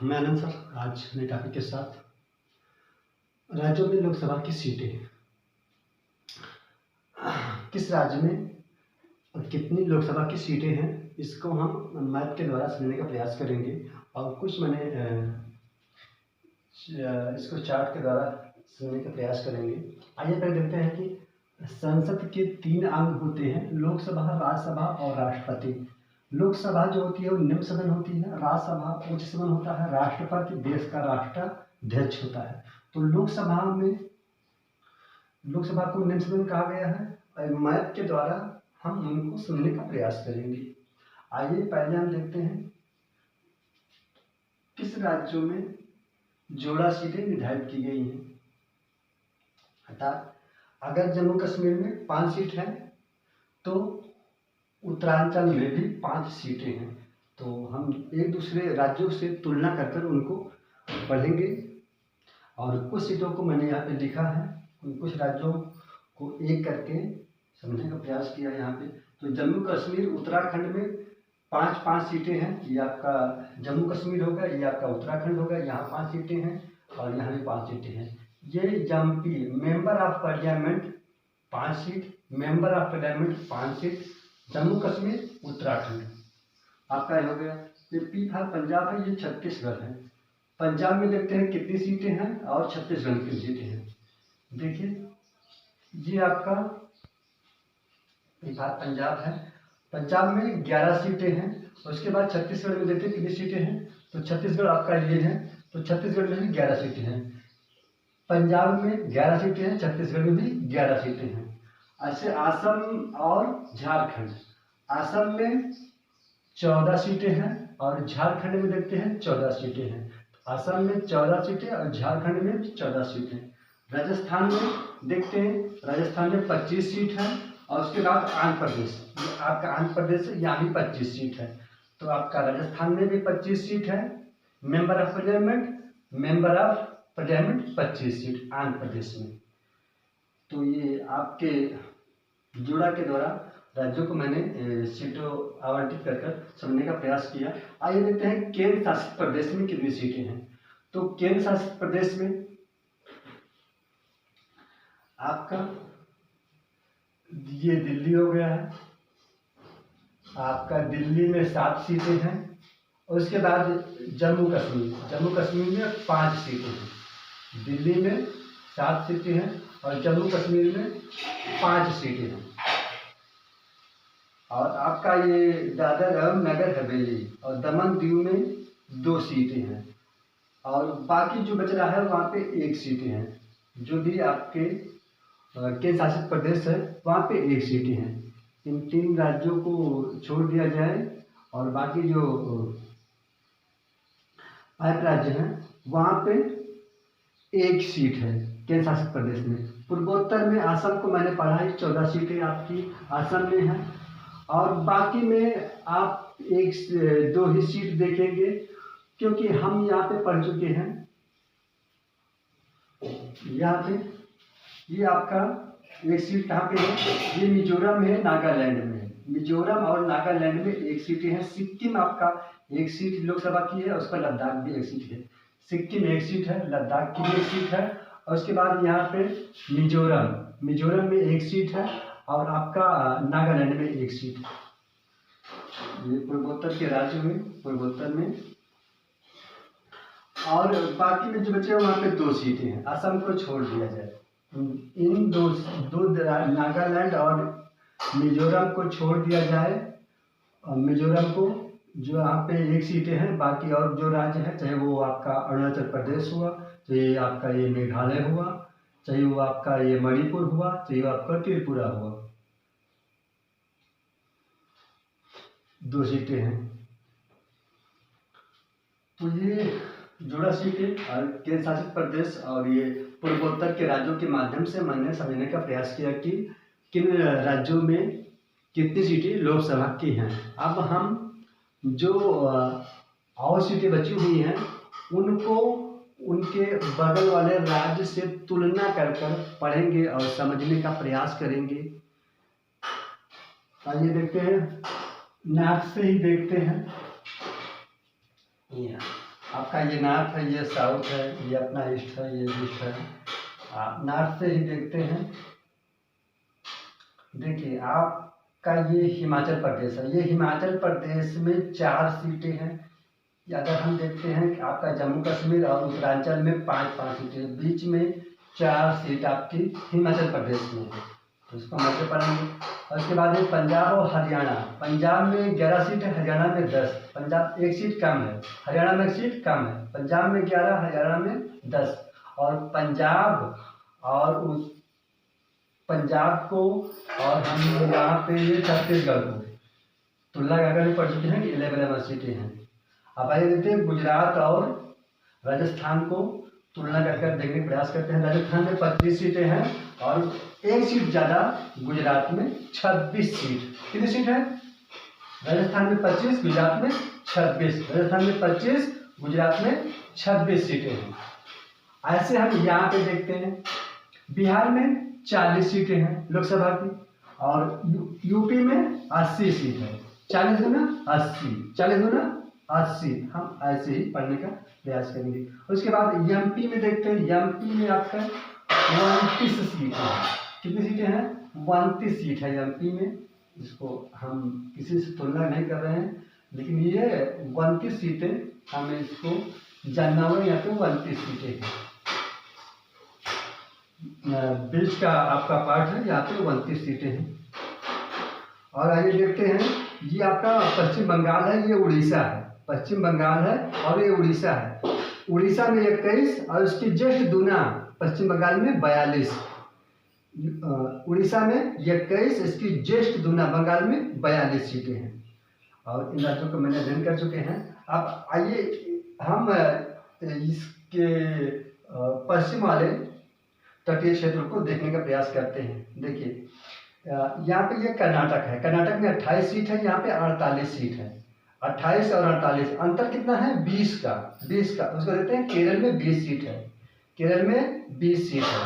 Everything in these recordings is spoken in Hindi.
मैं आनंद सर आज नए टॉपिक के साथ राज्यों में लोकसभा की सीटें, किस राज्य में और कितनी लोकसभा की सीटें हैं, इसको हम मैथ के द्वारा समझने का प्रयास करेंगे। और कुछ मैंने इसको चार्ट के द्वारा समझने का प्रयास करेंगे। आइए पहले देखते हैं कि संसद के 3 अंग होते हैं, लोकसभा, राज्यसभा और राष्ट्रपति। लोकसभा जो होती है वो निम्न सदन होती है, राज्यसभा उच्च सदन होता है, राष्ट्रपति देश का राष्ट्राध्यक्ष होता है। तो लोकसभा को निम्न सदन कहा गया है। मैथ के द्वारा हम उनको समझने का प्रयास करेंगे। आइए पहले हम देखते हैं किस राज्यों में जोड़ा सीटें निर्धारित की गई हैं। अर्थात अगर जम्मू कश्मीर में 5 सीट है तो उत्तरांचल में भी 5 सीटें हैं। तो हम एक दूसरे राज्यों से तुलना कर उनको पढ़ेंगे। और कुछ सीटों को मैंने यहाँ पे लिखा है, कुछ राज्यों को एक करके समझने का प्रयास किया है यहाँ पे। तो जम्मू कश्मीर उत्तराखंड में 5 सीटें हैं। ये आपका जम्मू कश्मीर होगा, ये आपका उत्तराखंड होगा। यहाँ 5 सीटें हैं और यहाँ भी 5 सीटें हैं। ये MP member of parliament 5 seat, member of parliament 5 seat, Jammu Kashmir Uttarakhand आपका हो गया। ये पी फॉर पंजाब है, ये छत्तीसगढ़ है। पंजाब में देखते हैं कितनी सीटें हैं और छत्तीसगढ़ की सीटें हैं। देखिए ये आपका पी फॉर पंजाब है। पंजाब में 11 सीटें हैं। उसके बाद छत्तीसगढ़ में देखते हैं कितनी सीटें हैं। तो छत्तीसगढ़ आपका ये है, तो छत्तीसगढ़ में भी 11 सीटें हैं। पंजाब में 11 सीटें हैं, छत्तीसगढ़ में भी 11 सीटें हैं। ऐसे असम और झारखंड, असम में 14 सीटें हैं और झारखंड में देखते हैं 14 सीटें हैं। असम में 14 सीटें और झारखंड में 14 सीटें। राजस्थान में देखते हैं, राजस्थान में 25 सीट है। और उसके बाद आंध्र प्रदेश, ये आपका आंध्र प्रदेश है, यहाँ भी 25 सीट है। तो आपका राजस्थान में भी 25 सीट है। Member of parliament 25 seat Andhra Pradesh में। तो ये आपके जोड़ा के द्वारा राज्यों को मैंने सीटों आवंटित कर समझने का प्रयास किया। आइए देखते हैं केंद्र शासित प्रदेश में कितनी सीटें हैं। तो केंद्र शासित प्रदेश में आपका ये दिल्ली हो गया है। आपका दिल्ली में 7 सीटें हैं। और उसके बाद जम्मू कश्मीर में 5 सीटें हैं। दिल्ली में 7 सीटें हैं और जम्मू कश्मीर में 5 सीटें हैं। और आपका ये दादर और नगर हवेली और दमन दीव में 2 सीटें हैं। और बाकी जो बच रहा है वहाँ पे 1 सीटें हैं। जो भी आपके केंद्र शासित प्रदेश है वहाँ पे 1 सीटें हैं। इन 3 राज्यों को छोड़ दिया जाए और बाकी जो 5 राज्य हैं वहाँ पे 1 सीट है केंद्र शासित प्रदेश में। पूर्वोत्तर में असम को मैंने पढ़ा है, 14 सीटें आपकी असम में हैं। और बाकी में आप 1-2 ही सीट देखेंगे, क्योंकि हम यहाँ पे पढ़ चुके हैं। यहाँ पे ये आपका 1 सीट कहाँ पे है, ये मिजोरम में है, नागालैंड में है। मिजोरम और नागालैंड में 1 सीटें हैं। सिक्किम आपका 1 सीट लोकसभा की है, उस पर लद्दाख भी 1 सीट है। सिक्किम 1 सीट है, लद्दाख की भी 1 सीट है। और उसके बाद यहाँ पे मिजोरम में 1 सीट है और आपका नागालैंड में 1 सीट है। ये पूर्वोत्तर के राज्य हुए, पूर्वोत्तर में। और बाकी में जो बचे वहाँ पे 2 सीटें हैं। असम को छोड़ दिया जाए, इन दो नागालैंड और मिजोरम को छोड़ दिया जाए। और मिजोरम को जो यहाँ पे 1 सीटें हैं, बाकी और जो राज्य है, चाहे वो आपका अरुणाचल प्रदेश हुआ, चाहे आपका ये मेघालय हुआ, चाहे वो आपका ये मणिपुर हुआ, चाहे वो आपका त्रिपुरा हुआ, 2 सीटें हैं। तो ये जोड़ा सीटें और केंद्र शासित प्रदेश और ये पूर्वोत्तर के राज्यों के माध्यम से मैंने समझने का प्रयास किया कि किन राज्यों में कितनी सीटें लोकसभा की हैं। अब हम जो और सीटें बची हुई हैं उनको उनके बगल वाले राज्य से तुलना कर पढ़ेंगे और समझने का प्रयास करेंगे। आइए देखते हैं, मैप से ही देखते हैं। आपका ये नॉर्थ है, ये साउथ है, ये अपना ईस्ट है, ये ईस्ट है। नॉर्थ से ही देखते हैं। देखिए आपका ये हिमाचल प्रदेश है, ये हिमाचल प्रदेश में 4 सीटें हैं। अगर हम देखते हैं कि आपका जम्मू कश्मीर और उत्तरांचल में 5-5 सीटें, बीच में 4 सीट आपकी हिमाचल प्रदेश में है, तो इसको मध्य पढ़ेंगे। और उसके बाद है पंजाब और हरियाणा। पंजाब में 11 सीट है, हरियाणा में 10। पंजाब 1 सीट कम है, हरियाणा में 1 सीट कम है। पंजाब में 11, हरियाणा में 10। और पंजाब को और हम यहाँ पे ये छत्तीसगढ़ को तुलना करके पढ़ चुके हैं कि 11 सीटें हैं। अब आइए देखते हैं गुजरात और राजस्थान को तुलना कर देखने का प्रयास करते हैं। राजस्थान में 25 सीटें हैं और 1 सीट ज़्यादा गुजरात में 26 सीट। कितनी सीट है? राजस्थान में 25, गुजरात में 26। राजस्थान में 25, गुजरात में 26 सीटें हैं। ऐसे हम यहाँ पे देखते हैं बिहार में 40 सीटें हैं लोकसभा की, और यूपी में 80 सीट है। 40 गुना 80, 40 गुना 80। हम ऐसे ही पढ़ने का प्रयास करेंगे। उसके बाद एमपी में देखते हैं। एमपी में आपका 29 सीट है। कितनी सीटें हैं? 29 सीट है एमपी में। इसको हम किसी से तुलना नहीं कर रहे हैं, लेकिन ये 29 सीटें हमें इसको जानना होगा। यहाँ पे 29 सीटें हैं, बीच का आपका पार्ट है, यहाँ पे 29 सीटें हैं। और आइए देखते हैं, ये आपका पश्चिम बंगाल है, ये उड़ीसा है। पश्चिम बंगाल है और ये उड़ीसा है। उड़ीसा में 21 और उसकी जस्ट दूना पश्चिम बंगाल में 42। उड़ीसा में 21, इसकी जस्ट दूना बंगाल में 42 सीटें हैं। और इन राज्यों को मैंने अध्ययन कर चुके हैं। अब आइए हम इसके पश्चिम वाले तटीय क्षेत्रों को देखने का प्रयास करते हैं। देखिए यहाँ पे ये कर्नाटक है। कर्नाटक में 28 सीट है, यहाँ पे 48 सीट है। 28 और 48 अंतर कितना है? 20 का। उसको देते हैं केरल में 20 सीट है। केरल में 20 सीट है,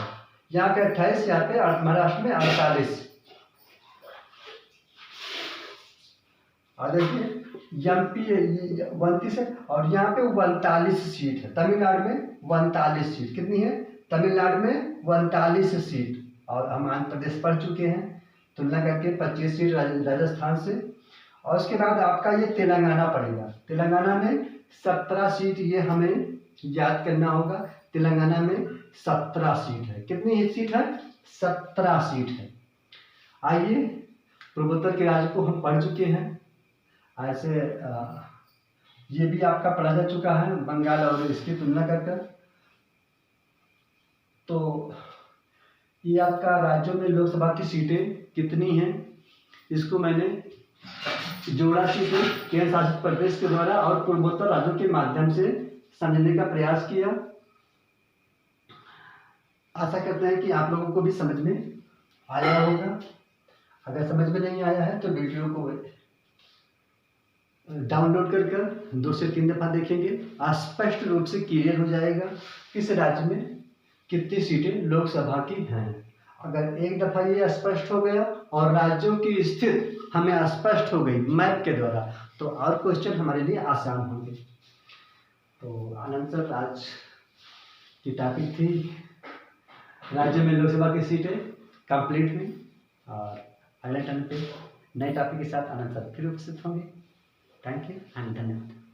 यहाँ पे 28, यहाँ पे महाराष्ट्र में 48। और देखिए एमपी 29 है और यहाँ पे 39 सीट है। तमिलनाडु में 39 सीट। कितनी है? तमिलनाडु में 39 सीट। और हम आंध्र प्रदेश पढ़ चुके हैं तुलना करके 25 सीट राजस्थान से। और उसके बाद आपका ये तेलंगाना पड़ेगा। तेलंगाना में 17 सीट, ये हमें याद करना होगा। तेलंगाना में 17 सीट है। कितनी सीट है? 17 सीट है। आइए पूर्वोत्तर के राज्य को हम पढ़ चुके हैं। ऐसे ये भी आपका पढ़ा जा चुका है बंगाल और इसकी तुलना कर। तो ये आपका राज्यों में लोकसभा की सीटें कितनी हैं, इसको मैंने जोड़ा सीटें केंद्र शासित प्रदेश के द्वारा और पूर्वोत्तर राज्यों के माध्यम से समझने का प्रयास किया। आशा करते हैं कि आप लोगों को भी समझ में आया होगा। अगर समझ में नहीं आया है तो वीडियो को डाउनलोड कर 2 से 3 दफ़ा देखेंगे, स्पष्ट रूप से क्लियर हो जाएगा किस राज्य में कितनी सीटें लोकसभा की हैं। अगर एक दफ़ा ये स्पष्ट हो गया और राज्यों की स्थिति हमें स्पष्ट हो गई मैप के द्वारा, तो और क्वेश्चन हमारे लिए आसान होंगे। तो आनंद सर, आज की टॉपिक थी राज्य में लोकसभा की सीटें कंप्लीट हुई। और अगले टाइम पे नए टॉपिक के साथ आनंद सर फिर उपस्थित होंगे। थैंक यू एंड धन्यवाद।